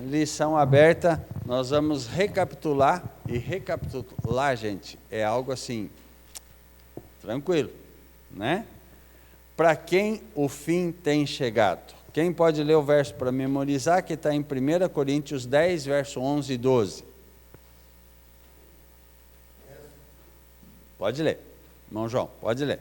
lição aberta, nós vamos recapitular, e recapitular, gente, é algo assim, tranquilo, né? Para quem o fim tem chegado? Quem pode ler o verso para memorizar, que está em 1 Coríntios 10, verso 11 e 12? Pode ler. Irmão João, pode ler.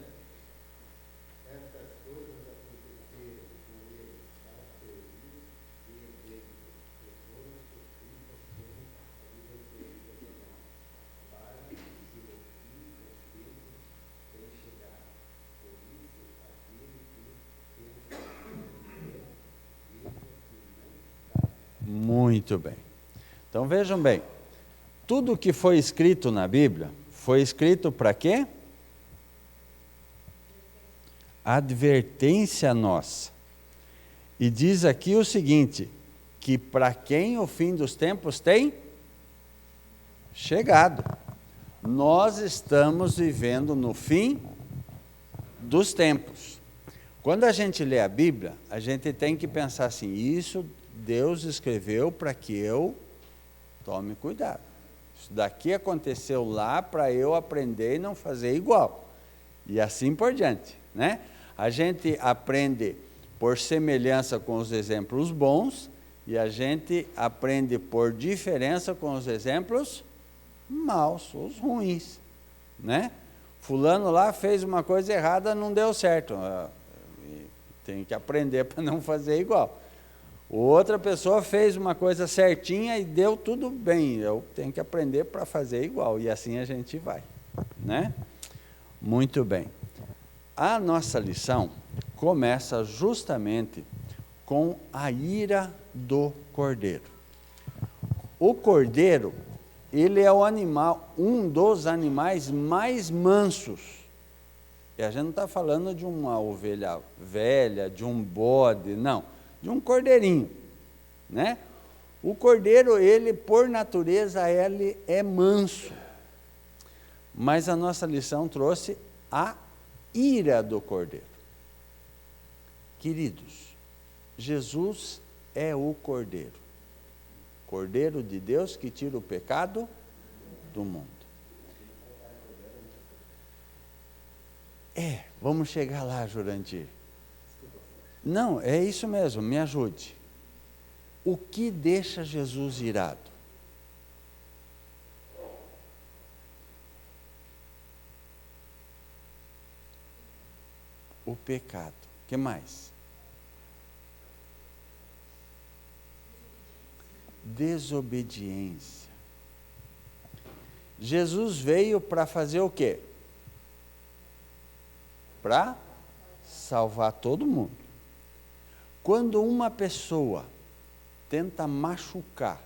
Muito bem. Então vejam bem, tudo que foi escrito na Bíblia, foi escrito para quê? Advertência nossa. E diz aqui o seguinte, que para quem o fim dos tempos tem chegado. Nós estamos vivendo no fim dos tempos. Quando a gente lê a Bíblia, a gente tem que pensar assim, isso Deus escreveu para que eu tome cuidado. Isso daqui aconteceu lá para eu aprender e não fazer igual. E assim por diante, né? A gente aprende por semelhança com os exemplos bons e a gente aprende por diferença com os exemplos maus, os ruins, né? Fulano lá fez uma coisa errada, não deu certo. Tem que aprender para não fazer igual. Outra pessoa fez uma coisa certinha e deu tudo bem. Eu tenho que aprender para fazer igual. E assim a gente vai, né? Muito bem. A nossa lição começa justamente com a ira do cordeiro. O cordeiro, ele é o animal, um dos animais mais mansos. E a gente não está falando de uma ovelha velha, de um bode, não. De um cordeirinho, né? O cordeiro, ele por natureza, ele é manso. Mas a nossa lição trouxe a ira do cordeiro. Queridos, Jesus é o cordeiro. Cordeiro de Deus que tira o pecado do mundo. Vamos chegar lá, Jurandir. Não, é isso mesmo, me ajude. O que deixa Jesus irado? O pecado. O que mais? Desobediência. Jesus veio para fazer o quê? Para salvar todo mundo. Quando uma pessoa tenta machucar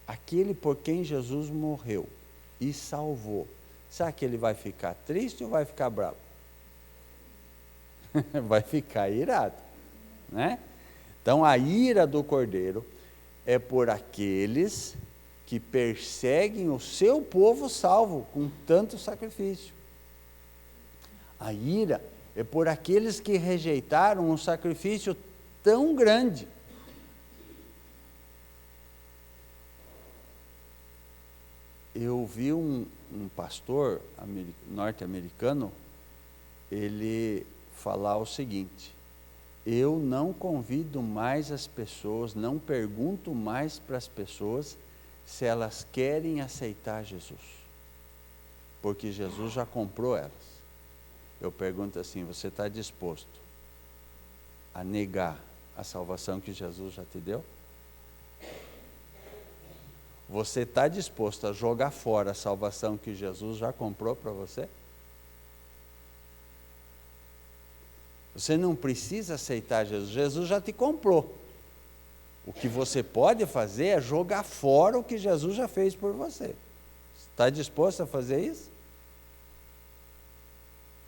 aquele por quem Jesus morreu e salvou, será que ele vai ficar triste ou vai ficar bravo? Vai ficar irado, né? Então a ira do cordeiro é por aqueles que perseguem o seu povo salvo com tanto sacrifício. A ira é por aqueles que rejeitaram um sacrifício tão grande. Eu vi um pastor norte-americano, ele falar o seguinte: eu não convido mais as pessoas, não pergunto mais para as pessoas se elas querem aceitar Jesus, porque Jesus já comprou elas. Eu pergunto assim: você está disposto a negar a salvação que Jesus já te deu? Você está disposto a jogar fora a salvação que Jesus já comprou para você? Você não precisa aceitar Jesus, Jesus já te comprou. O que você pode fazer é jogar fora o que Jesus já fez por você. Está disposto a fazer isso?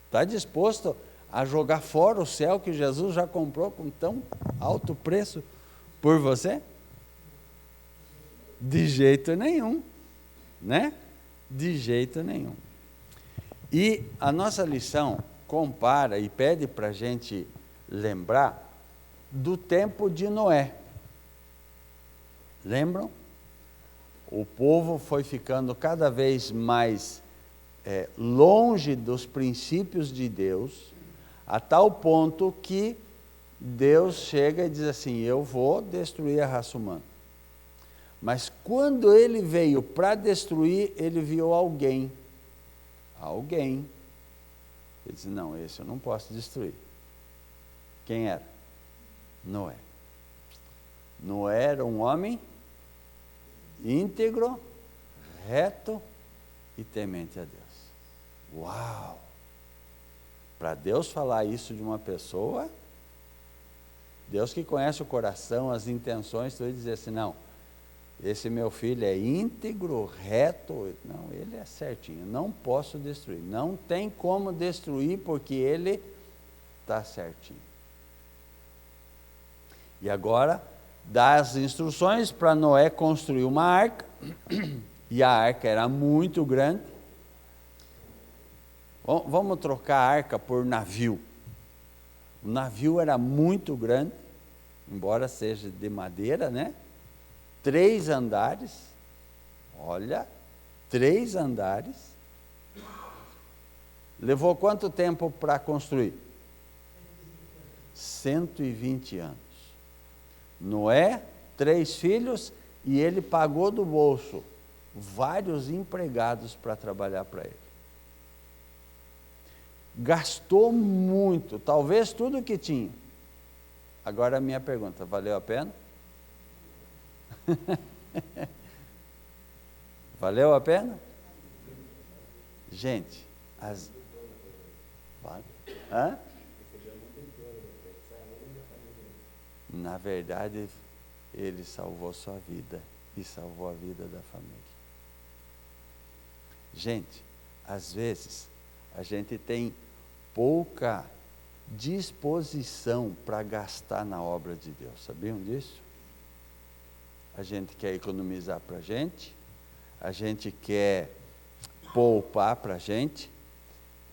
Está disposto a jogar fora o céu que Jesus já comprou com tão alto preço por você? De jeito nenhum, né? De jeito nenhum. E a nossa lição compara e pede para a gente lembrar do tempo de Noé. Lembram? O povo foi ficando cada vez mais longe dos princípios de Deus, a tal ponto que Deus chega e diz assim: eu vou destruir a raça humana. Mas quando ele veio para destruir, ele viu alguém. Ele disse: não, esse eu não posso destruir. Quem era? Noé. Noé era um homem íntegro, reto e temente a Deus. Uau! Para Deus falar isso de uma pessoa, Deus que conhece o coração, as intenções, ele dizer assim: não, esse meu filho é íntegro, reto, não, ele é certinho, não posso destruir, não tem como destruir porque ele está certinho. E agora dá as instruções para Noé construir uma arca, e a arca era muito grande. Vamos trocar a arca por navio. O navio era muito grande, embora seja de madeira, né? 3 andares, olha, 3 andares. Levou quanto tempo para construir? 120 anos. Noé, 3 filhos, e ele pagou do bolso vários empregados para trabalhar para ele. Gastou muito, talvez tudo que tinha. Agora a minha pergunta: valeu a pena? Valeu a pena? Gente, hã? Na verdade, ele salvou sua vida e salvou a vida da família. Gente, às vezes a gente tem pouca disposição para gastar na obra de Deus. Sabiam disso? A gente quer economizar para a gente quer poupar para a gente,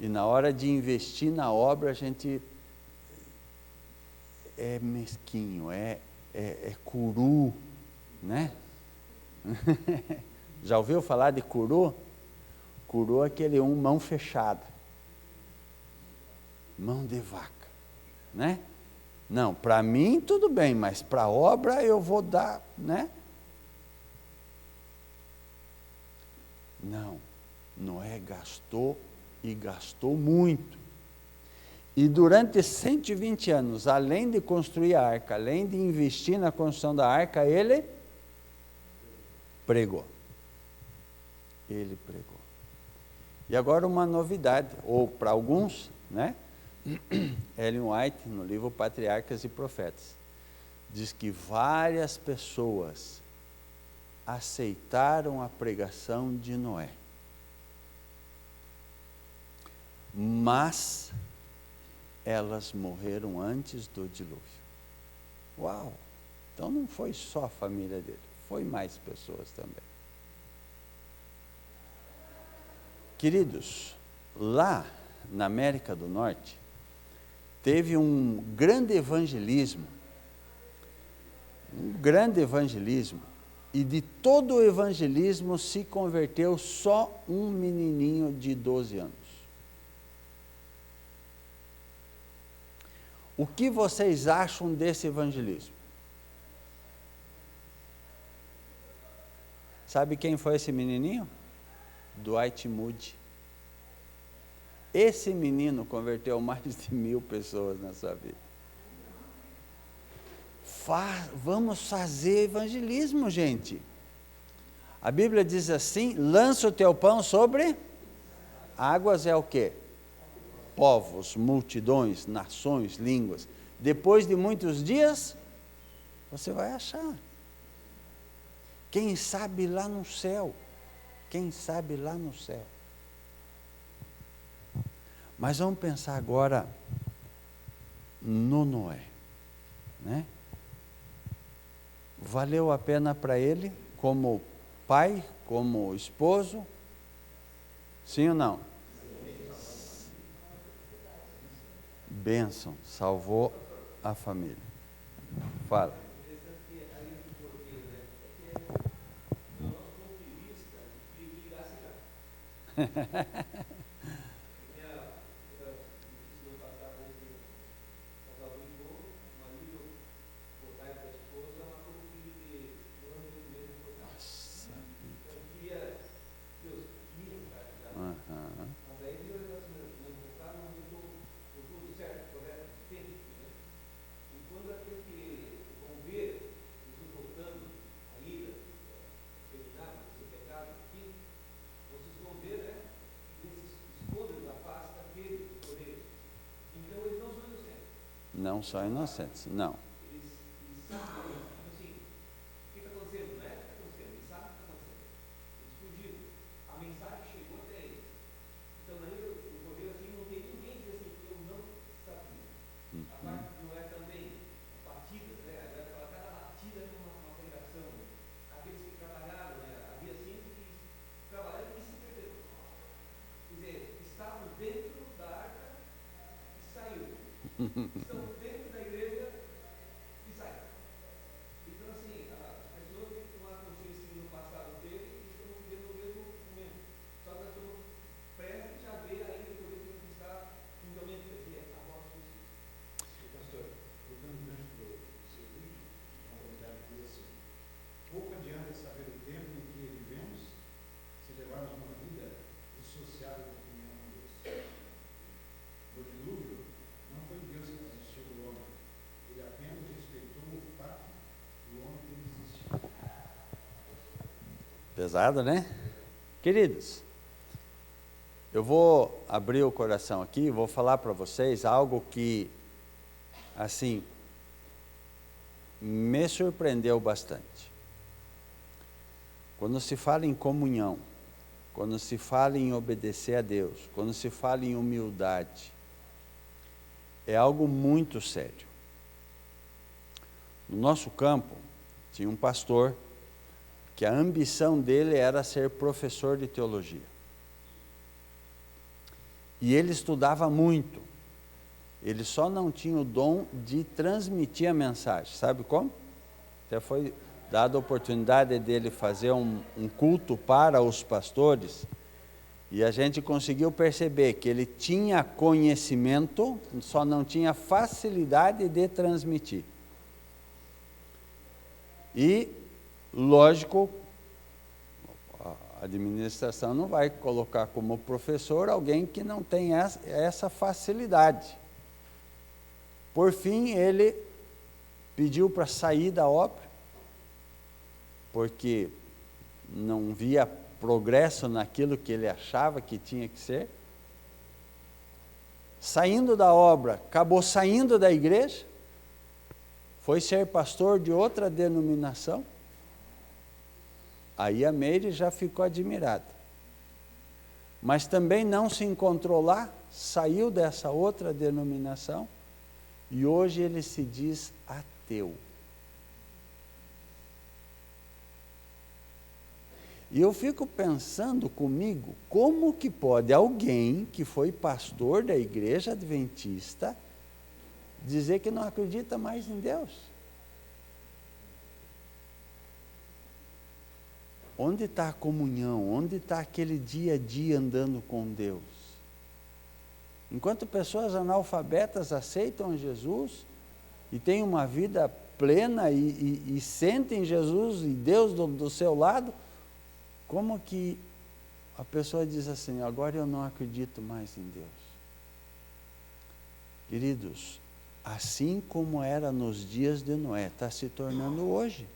e na hora de investir na obra a gente é mesquinho, é curu, né? Já ouviu falar de curu? Curu é aquele mão fechada, mão de vaca, né? Não, para mim tudo bem, mas para a obra eu vou dar, né? Não, Noé gastou e gastou muito. E durante 120 anos, além de construir a arca, além de investir na construção da arca, ele pregou. Ele pregou. E agora uma novidade, ou para alguns, né? Ellen White, no livro Patriarcas e Profetas, diz que várias pessoas aceitaram a pregação de Noé, mas elas morreram antes do dilúvio. Uau! Então não foi só a família dele, foi mais pessoas também. Queridos, lá na América do Norte, teve um grande evangelismo, e de todo o evangelismo se converteu só um menininho de 12 anos. O que vocês acham desse evangelismo? Sabe quem foi esse menininho? Dwight Moody. Esse menino converteu mais de 1.000 pessoas na sua vida. Vamos fazer evangelismo, gente. A Bíblia diz assim: lança o teu pão sobre águas, é o quê? Povos, multidões, nações, línguas. Depois de muitos dias, você vai achar. Quem sabe lá no céu? Quem sabe lá no céu? Mas vamos pensar agora no Noé, né? Valeu a pena para ele, como pai, como esposo? Sim ou não? Bênção, salvou a família. Fala. Não só inocentes, não. Estão dentro da igreja e saem. Então, assim, as pessoas têm que tomar consciência que no passado teve e estamos vivendo o mesmo momento. Só que nós estamos prestes a ver ainda o poder que está mundialmente, quer dizer, a voz de Jesus. Pastor, voltando no gancho do seu vídeo, uma comentário que diz assim: pouco adianta saber o tempo em que vivemos se levarmos uma vida dissociada da comunhão com Deus. No dilúvio, não foi Deus que desistiu do homem, ele apenas respeitou o fato do homem ter desistido. Pesado, né? Queridos, eu vou abrir o coração aqui, vou falar para vocês algo que, assim, me surpreendeu bastante. Quando se fala em comunhão, quando se fala em obedecer a Deus, quando se fala em humildade, é algo muito sério. No nosso campo, tinha um pastor que a ambição dele era ser professor de teologia. E ele estudava muito. Ele só não tinha o dom de transmitir a mensagem. Sabe como? Até foi dada a oportunidade dele fazer um culto para os pastores, e a gente conseguiu perceber que ele tinha conhecimento, só não tinha facilidade de transmitir. E, lógico, a administração não vai colocar como professor alguém que não tem essa facilidade. Por fim, ele pediu para sair da obra, porque não via progresso naquilo que ele achava que tinha que ser. Saindo da obra, acabou saindo da igreja, foi ser pastor de outra denominação. Aí a Meire já ficou admirada. Mas também não se encontrou lá, saiu dessa outra denominação e hoje ele se diz ateu. E eu fico pensando comigo, como que pode alguém que foi pastor da igreja adventista dizer que não acredita mais em Deus? Onde está a comunhão? Onde está aquele dia a dia andando com Deus? Enquanto pessoas analfabetas aceitam Jesus e têm uma vida plena e sentem Jesus e Deus do seu lado, como que a pessoa diz assim, agora eu não acredito mais em Deus? Queridos, assim como era nos dias de Noé, está se tornando hoje.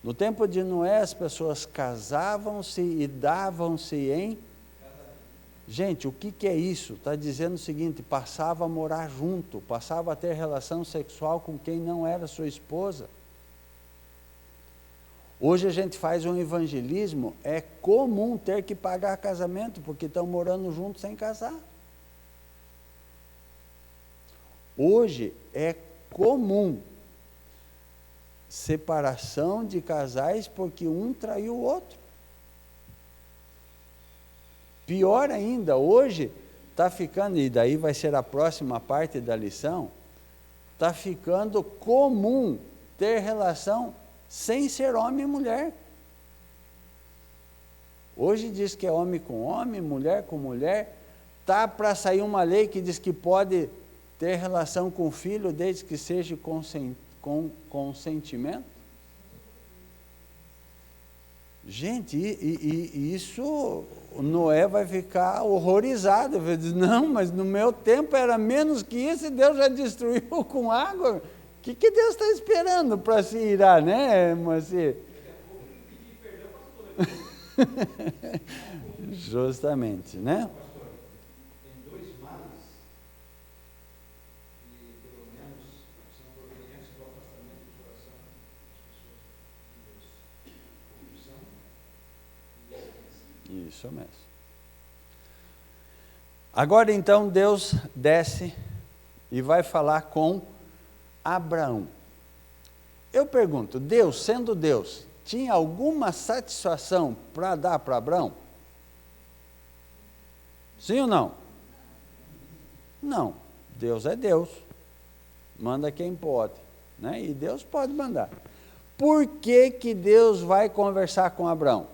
No tempo de Noé, as pessoas casavam-se e davam-se em... Gente, o que é isso? Está dizendo o seguinte, passava a morar junto, passava a ter relação sexual com quem não era sua esposa. Hoje a gente faz um evangelismo, é comum ter que pagar casamento, porque estão morando juntos sem casar. Hoje é comum separação de casais porque um traiu o outro. Pior ainda, hoje está ficando, e daí vai ser a próxima parte da lição, está ficando comum ter relação sem ser homem e mulher. Hoje diz que é homem com homem, mulher com mulher. Está para sair uma lei que diz que pode ter relação com o filho desde que seja com consentimento. Gente, e isso, Noé vai ficar horrorizado. Vai dizer, não, mas no meu tempo era menos que isso e Deus já destruiu com água. O que Deus está esperando para se irar, né, Moacir? Justamente, né? Tem dois males que, pelo menos, são provenientes do afastamento do coração das pessoas de Deus: corrupção e descrença. Isso mesmo. Agora então Deus desce e vai falar com Abraão. Eu pergunto, Deus, sendo Deus, tinha alguma satisfação para dar para Abraão? Sim ou não? Não. Deus é Deus. Manda quem pode, né? E Deus pode mandar. Por que Deus vai conversar com Abraão?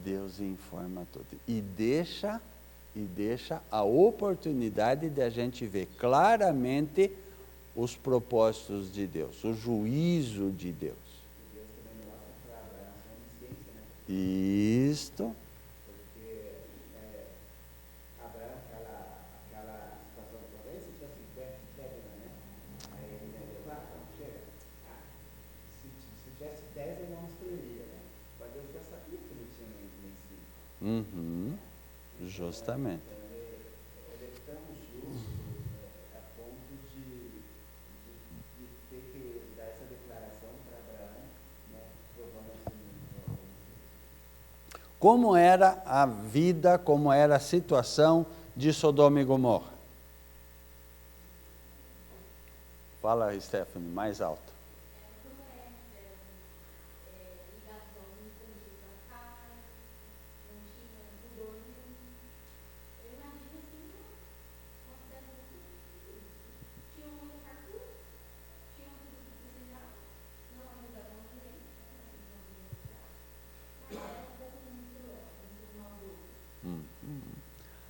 Deus informa tudo e deixa a oportunidade de a gente ver claramente os propósitos de Deus, o juízo de Deus. Deus também mostra para Abraão a onisciência, né? Isto. Porque Abraão, aquela situação, talvez se tivesse pedra, né? Aí ele entendeu, então chega. Se tivesse 10, ele não escolheria, né? Mas Deus já sabia que ele tinha nem 5. Justamente. Ele é tão justo a ponto de ter que dar essa declaração para Abraão, né? Provando assim. Como era a vida, como era a situação de Sodoma e Gomorra? Fala, Stephanie, mais alto.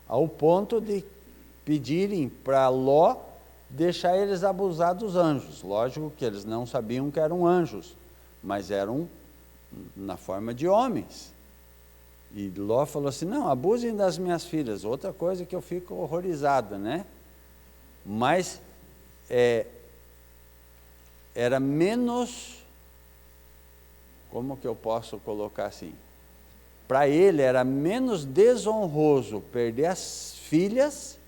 Ao ponto de pedirem para Ló deixar eles abusar dos anjos. Lógico que eles não sabiam que eram anjos, mas eram na forma de homens. E Ló falou assim, não, abusem das minhas filhas. Outra coisa que eu fico horrorizado, né? Mas era menos, como que eu posso colocar assim? Para ele era menos desonroso perder as filhas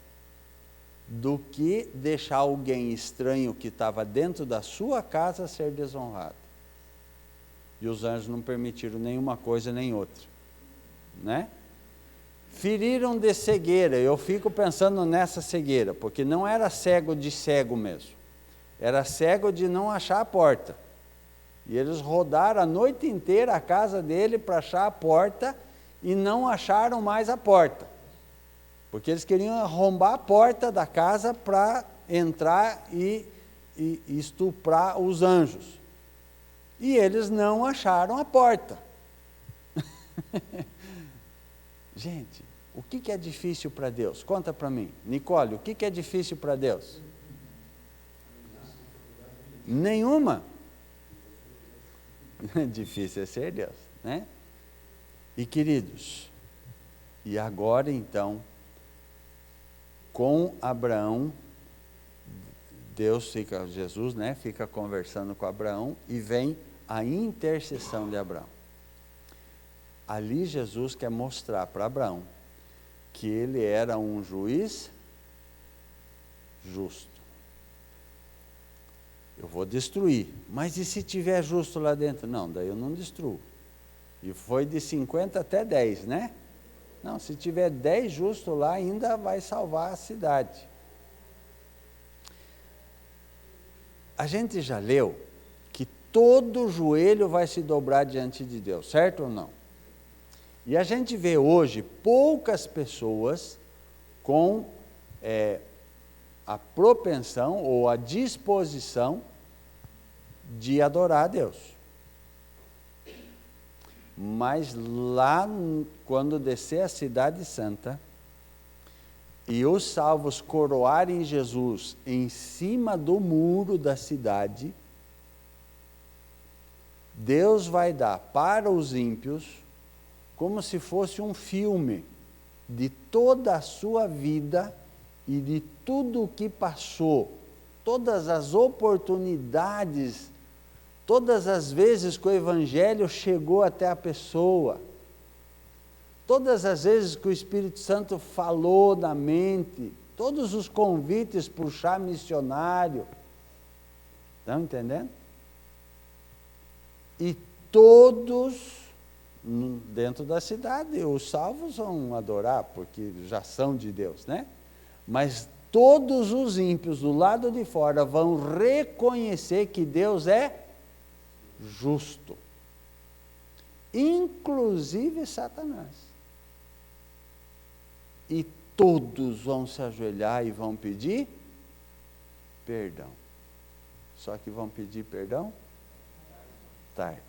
do que deixar alguém estranho que estava dentro da sua casa ser desonrado. E os anjos não permitiram nenhuma coisa nem outra, né? Feriram de cegueira. Eu fico pensando nessa cegueira, porque não era cego de cego mesmo. Era cego de não achar a porta. E eles rodaram a noite inteira a casa dele para achar a porta e não acharam mais a porta. Porque eles queriam arrombar a porta da casa para entrar e estuprar os anjos. E eles não acharam a porta. Gente, o que é difícil para Deus? Conta para mim. Nicole, o que é difícil para Deus? Nenhuma. Difícil é ser Deus, né? E queridos, e agora então, com Abraão, Jesus, né, fica conversando com Abraão e vem a intercessão de Abraão. Ali Jesus quer mostrar para Abraão que ele era um juiz justo. Eu vou destruir, mas e se tiver justo lá dentro? Não, daí eu não destruo. E foi de 50 até 10, né? Não, se tiver 10 justos lá, ainda vai salvar a cidade. A gente já leu que todo joelho vai se dobrar diante de Deus, certo ou não? E a gente vê hoje poucas pessoas com a propensão ou a disposição de adorar a Deus. Mas lá, quando descer a cidade santa, e os salvos coroarem Jesus em cima do muro da cidade, Deus vai dar para os ímpios, como se fosse um filme, de toda a sua vida e de tudo o que passou, todas as oportunidades, todas as vezes que o Evangelho chegou até a pessoa, todas as vezes que o Espírito Santo falou na mente, todos os convites para o chá missionário, estão entendendo? E todos dentro da cidade, os salvos vão adorar, porque já são de Deus, né? Mas todos os ímpios do lado de fora vão reconhecer que Deus é justo, inclusive Satanás. E todos vão se ajoelhar e vão pedir perdão. Só que vão pedir perdão tarde.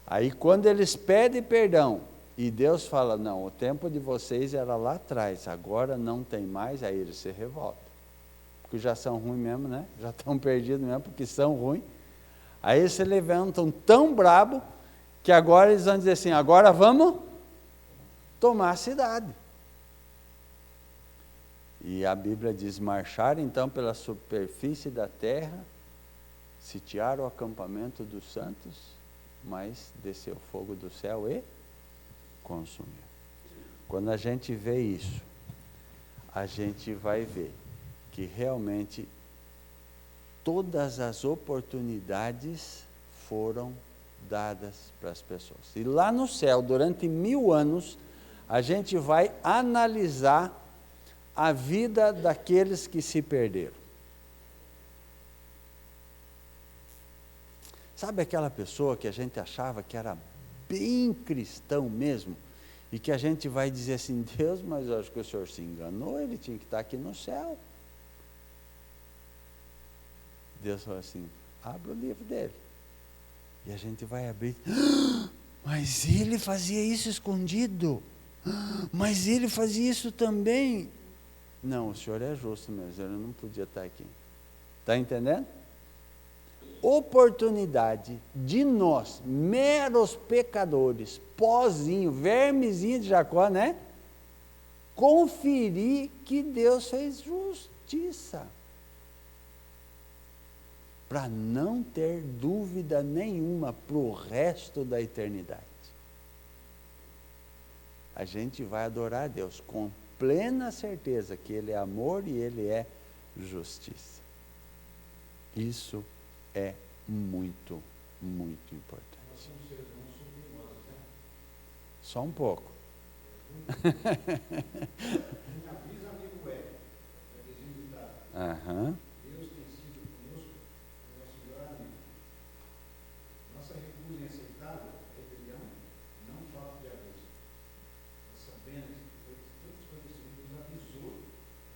Aí quando eles pedem perdão, e Deus fala, não, o tempo de vocês era lá atrás, agora não tem mais, aí eles se revoltam. Porque já são ruins mesmo, né? Já estão perdidos mesmo, porque são ruins. Aí eles se levantam tão brabo, que agora eles vão dizer assim, agora vamos tomar a cidade. E a Bíblia diz, marchar então pela superfície da terra, sitiar o acampamento dos santos, mas desceu fogo do céu e consumiu. Quando a gente vê isso, a gente vai ver que realmente todas as oportunidades foram dadas para as pessoas. E lá no céu, durante 1000 anos, a gente vai analisar a vida daqueles que se perderam. Sabe aquela pessoa que a gente achava que era bem cristão mesmo, e que a gente vai dizer assim, Deus, mas eu acho que o Senhor se enganou, ele tinha que estar aqui no céu. Deus falou assim, abre o livro dele. E a gente vai abrir, mas ele fazia isso escondido, mas ele fazia isso também. Não, o Senhor é justo mesmo, ele não podia estar aqui. Está entendendo? Oportunidade de nós, meros pecadores, pozinho, vermezinho de Jacó, né? Conferir que Deus fez justiça. Para não ter dúvida nenhuma para o resto da eternidade. A gente vai adorar a Deus com plena certeza que Ele é amor e Ele é justiça. Isso é muito, muito importante. Nós somos seres humanos subminosos, né? Só um pouco. Minha bisamigo é vizinho de casa. Aham. Deus tem sido conosco o nosso melhor amigo. Nossa recusa em aceitá-lo é rebelião, não falta de aviso. Nós sabemos que foi tantos acontecimentos, nos avisou,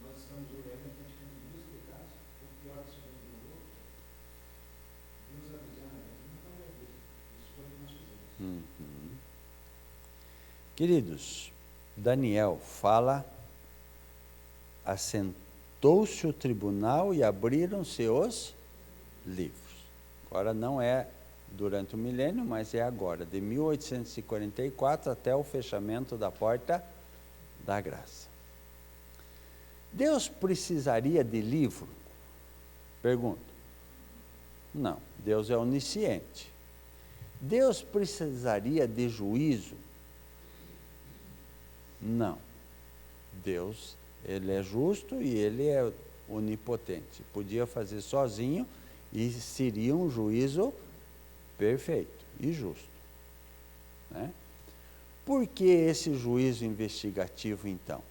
nós estamos olhando e praticando os mesmos pecados, o pior que o Senhor nos mandou. Deus avisando a gente, não falta de aviso. Isso foi o que nós fizemos. Queridos, Daniel fala, assentou-se o tribunal e abriram-se os livros. Agora não é durante o milênio, mas é agora, de 1844 até o fechamento da porta da graça. Deus precisaria de livro? Pergunto. Não, Deus é onisciente. Deus precisaria de juízo? Não. Deus, Ele é justo e Ele é onipotente. Podia fazer sozinho e seria um juízo perfeito e justo. Né? Por que esse juízo investigativo, então?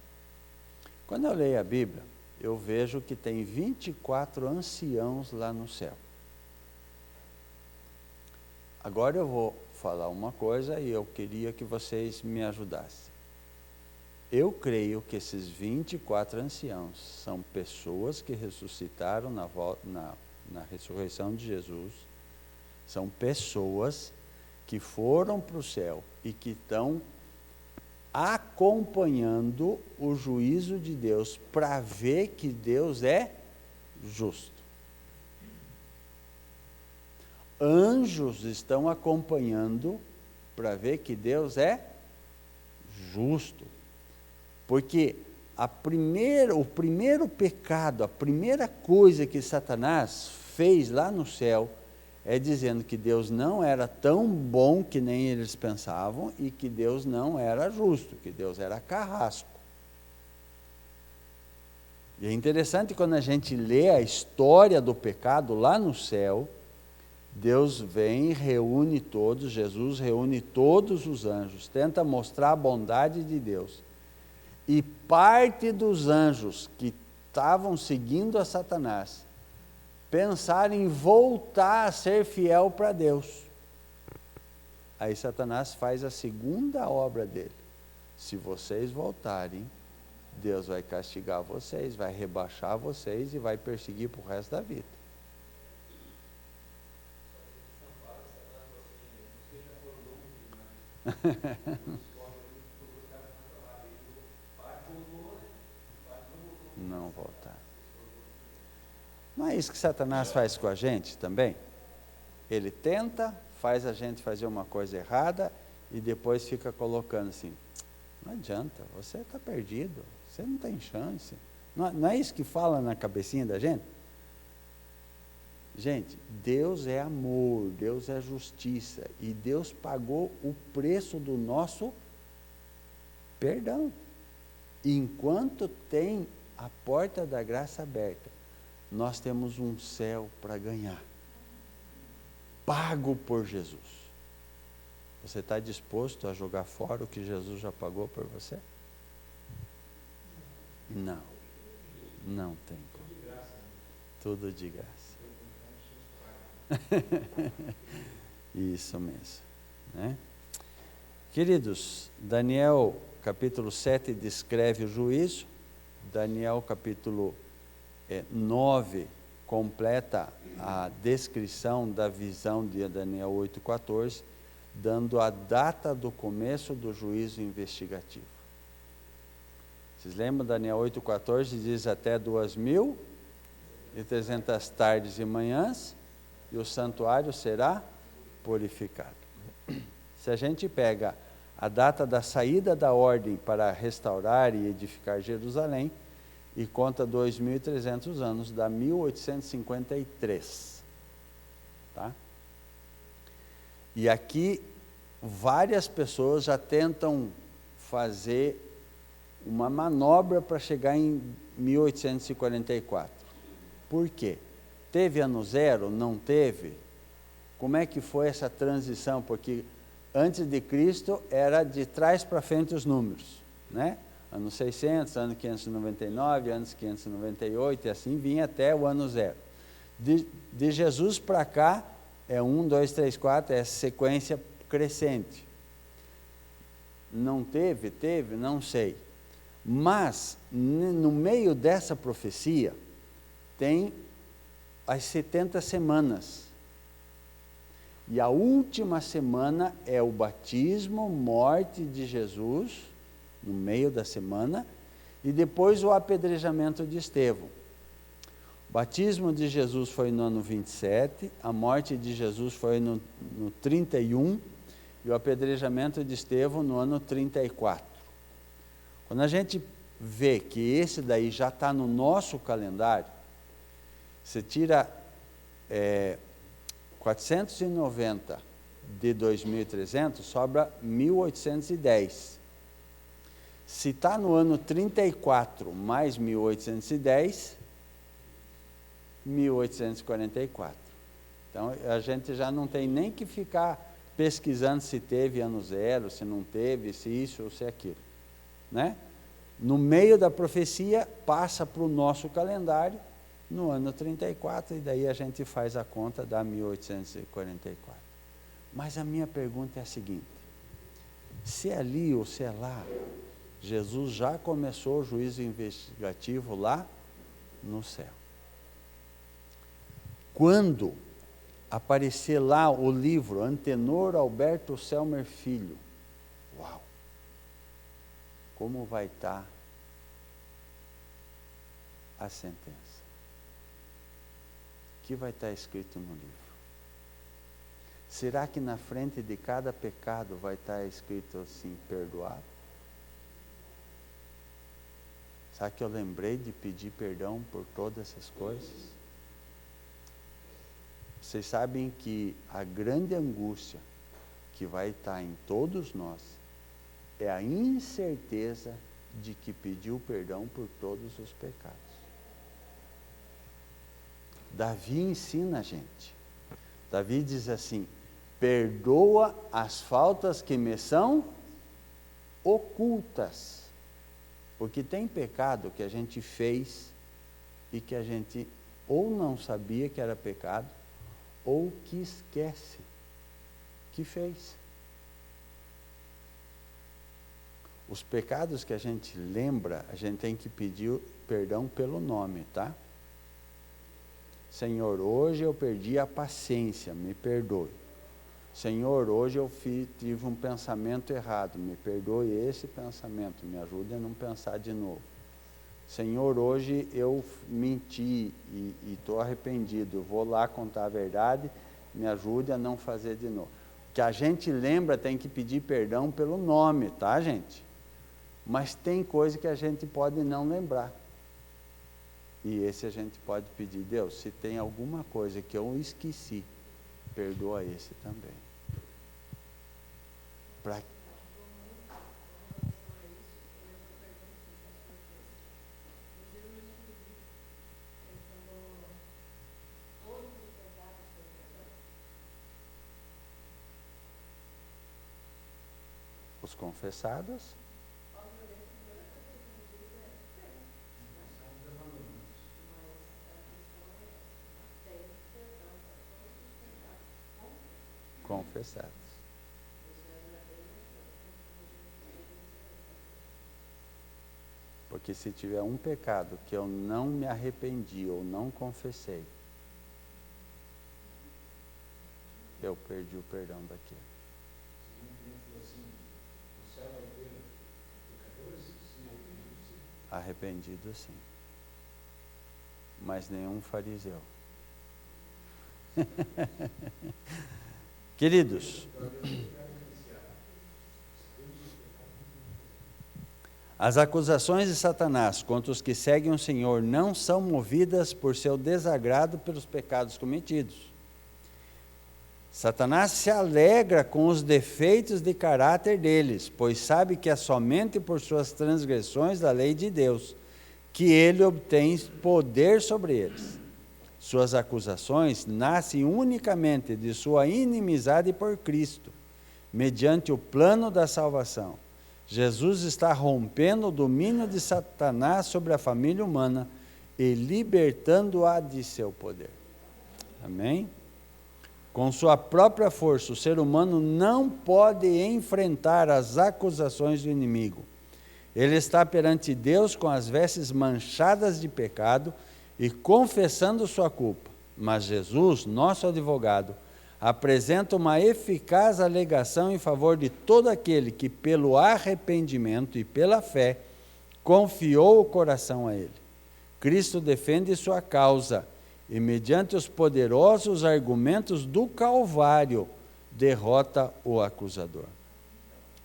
Quando eu leio a Bíblia, eu vejo que tem 24 anciãos lá no céu. Agora eu vou falar uma coisa e eu queria que vocês me ajudassem. Eu creio que esses 24 anciãos são pessoas que ressuscitaram na ressurreição de Jesus, são pessoas que foram para o céu e que estão acompanhando o juízo de Deus para ver que Deus é justo. Anjos estão acompanhando para ver que Deus é justo. Porque o primeiro pecado, a primeira coisa que Satanás fez lá no céu, é dizendo que Deus não era tão bom que nem eles pensavam e que Deus não era justo, que Deus era carrasco. E é interessante quando a gente lê a história do pecado lá no céu, Deus vem e reúne todos, Jesus reúne todos os anjos, tenta mostrar a bondade de Deus. E parte dos anjos que estavam seguindo a Satanás pensaram em voltar a ser fiel para Deus. Aí Satanás faz a segunda obra dele. Se vocês voltarem, Deus vai castigar vocês, vai rebaixar vocês e vai perseguir para o resto da vida. Não voltar. Não é isso que Satanás faz com a gente também? Ele tenta, faz a gente fazer uma coisa errada e depois fica colocando assim, não adianta, você está perdido, você não tem chance. Não é isso que fala na cabecinha da gente? Gente, Deus é amor, Deus é justiça e Deus pagou o preço do nosso perdão. E enquanto tem a porta da graça aberta, nós temos um céu para ganhar, pago por Jesus. Você está disposto a jogar fora o que Jesus já pagou por você? Não, não tem como. Tudo de graça. Isso mesmo, né? Queridos, Daniel capítulo 7 descreve o juízo, Daniel capítulo 9 completa a descrição da visão de Daniel 8,14, dando a data do começo do juízo investigativo. Vocês lembram? Daniel 8,14 diz até 2.300 tardes e manhãs, e o santuário será purificado. Se a gente pega a data da saída da ordem para restaurar e edificar Jerusalém, e conta 2.300 anos, dá 1853. Tá? E aqui, várias pessoas já tentam fazer uma manobra para chegar em 1844. Por quê? Teve ano zero? Não teve? Como é que foi essa transição? Porque antes de Cristo era de trás para frente os números, né? Ano 600, ano 599, anos 598, e assim vinha até o ano zero. De Jesus para cá, é 1, 2, 3, 4, é sequência crescente. Não teve? Teve? Não sei. Mas, no meio dessa profecia, tem as 70 semanas. E a última semana é o batismo, morte de Jesus, no meio da semana, e depois o apedrejamento de Estevão. O batismo de Jesus foi no ano 27, a morte de Jesus foi no 31, e o apedrejamento de Estevão no ano 34. Quando a gente vê que esse daí já está no nosso calendário, você tira 490 de 2.300, sobra 1.810. Se está no ano 34 mais 1.810, 1.844. Então, a gente já não tem nem que ficar pesquisando se teve ano zero, se não teve, se isso ou se aquilo, né? No meio da profecia, passa para o nosso calendário, no ano 34, e daí a gente faz a conta, dá 1844. Mas a minha pergunta é a seguinte: se é ali ou se é lá, Jesus já começou o juízo investigativo lá no céu. Quando aparecer lá o livro Antenor Alberto Selmer Filho, uau! Como vai estar a sentença? O que vai estar escrito no livro? Será que na frente de cada pecado vai estar escrito assim, perdoado? Será que eu lembrei de pedir perdão por todas essas coisas? Vocês sabem que a grande angústia que vai estar em todos nós é a incerteza de que pediu perdão por todos os pecados. Davi ensina a gente. Davi diz assim: perdoa as faltas que me são ocultas. Porque tem pecado que a gente fez e que a gente ou não sabia que era pecado, ou que esquece que fez. Os pecados que a gente lembra, a gente tem que pedir perdão pelo nome, tá? Senhor, hoje eu perdi a paciência, me perdoe. Senhor, hoje eu tive um pensamento errado, me perdoe esse pensamento, me ajude a não pensar de novo. Senhor, hoje eu menti e estou arrependido, vou lá contar a verdade, me ajude a não fazer de novo. O que a gente lembra tem que pedir perdão pelo nome, tá, gente? Mas tem coisa que a gente pode não lembrar. E esse a gente pode pedir: Deus, se tem alguma coisa que eu esqueci, perdoa esse também. Pra... Os confessados. Confessados. Porque se tiver um pecado que eu não me arrependi ou não confessei, eu perdi o perdão daquele. Arrependido sim. Mas nenhum fariseu. Queridos, as acusações de Satanás contra os que seguem o Senhor não são movidas por seu desagrado pelos pecados cometidos. Satanás se alegra com os defeitos de caráter deles, pois sabe que é somente por suas transgressões da lei de Deus que ele obtém poder sobre eles. Suas acusações nascem unicamente de sua inimizade por Cristo, mediante o plano da salvação. Jesus está rompendo o domínio de Satanás sobre a família humana e libertando-a de seu poder. Amém? Com sua própria força, o ser humano não pode enfrentar as acusações do inimigo. Ele está perante Deus com as vestes manchadas de pecado e confessando sua culpa. Mas Jesus, nosso advogado, apresenta uma eficaz alegação em favor de todo aquele que, pelo arrependimento e pela fé, confiou o coração a ele. Cristo defende sua causa e, mediante os poderosos argumentos do Calvário, derrota o acusador.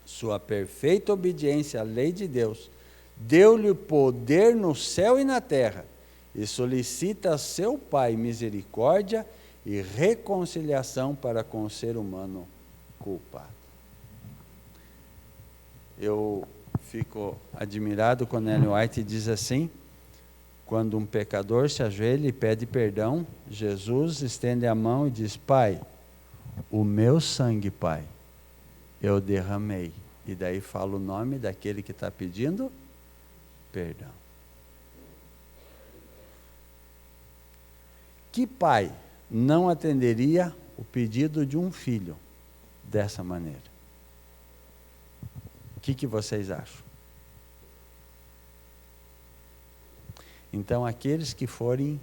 Sua perfeita obediência à lei de Deus deu-lhe poder no céu e na terra, e solicita a seu Pai misericórdia e reconciliação para com o ser humano culpado. Eu fico admirado quando Ellen White diz assim: quando um pecador se ajoelha e pede perdão, Jesus estende a mão e diz: Pai, o meu sangue, Pai, eu derramei. E daí fala o nome daquele que está pedindo perdão. Que pai não atenderia o pedido de um filho dessa maneira? O que vocês acham? Então, aqueles que forem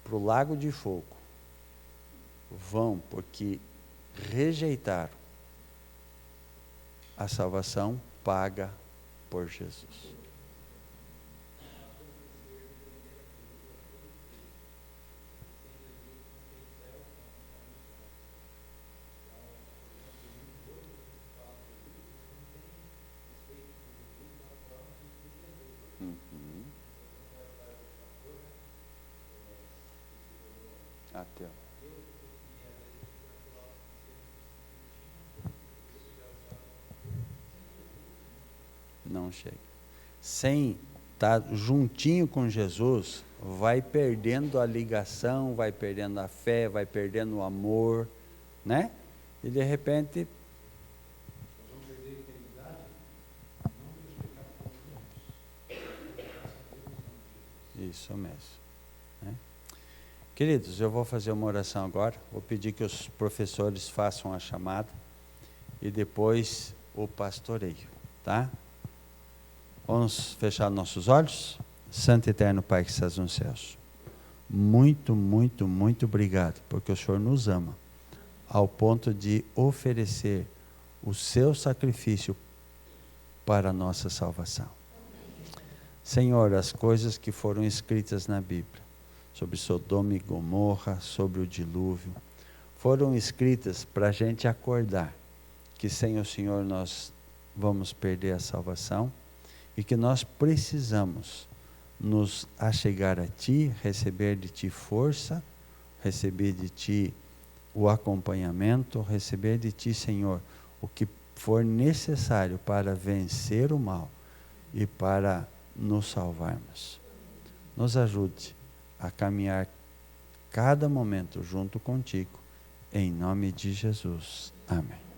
para o lago de fogo, vão porque rejeitaram a salvação paga por Jesus. Ateu. Não chega. Sem estar juntinho com Jesus, vai perdendo a ligação, vai perdendo a fé, vai perdendo o amor, né? E de repente... Vamos perder a eternidade, não pelos pecados. Isso mesmo. Né? Queridos, eu vou fazer uma oração agora, vou pedir que os professores façam a chamada e depois o pastoreio, tá? Vamos fechar nossos olhos? Santo e eterno Pai que estás nos céus, muito, muito, muito obrigado, porque o Senhor nos ama, ao ponto de oferecer o seu sacrifício para a nossa salvação. Senhor, as coisas que foram escritas na Bíblia, sobre Sodoma e Gomorra, sobre o dilúvio, foram escritas para a gente acordar que sem o Senhor nós vamos perder a salvação e que nós precisamos nos achegar a Ti, receber de Ti força, receber de Ti o acompanhamento, receber de Ti, Senhor, o que for necessário para vencer o mal e para nos salvarmos. Nos ajude a caminhar cada momento junto contigo, em nome de Jesus. Amém.